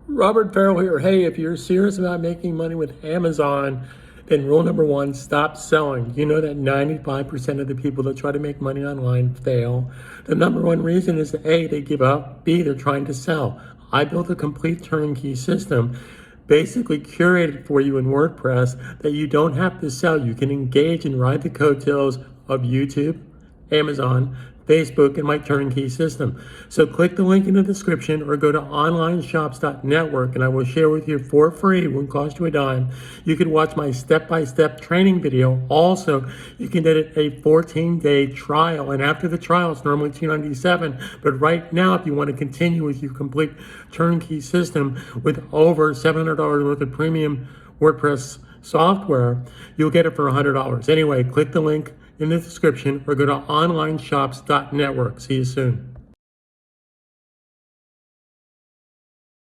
Robert Farrell here. Hey, if you're serious about making money with Amazon, then rule number one, stop selling. You know that 95% of the people that try to make money online fail. The number one reason is that A, they give up, B, they're trying to sell. I built a complete turnkey system, basically curated for you in WordPress, that you don't have to sell. You can engage and ride the coattails of YouTube, Amazon, Facebook, and my turnkey system. So click the link in the description or go to onlineshops.network and I will share with you for free, it won't cost you a dime. You can watch my step-by-step training video. Also, you can get a 14-day trial, and after the trial, it's normally $297. But right now, if you want to continue with your complete turnkey system with over $700 worth of premium WordPress software, you'll get it for $100. Anyway, click the link in the description or go to onlineshops.network. See you soon.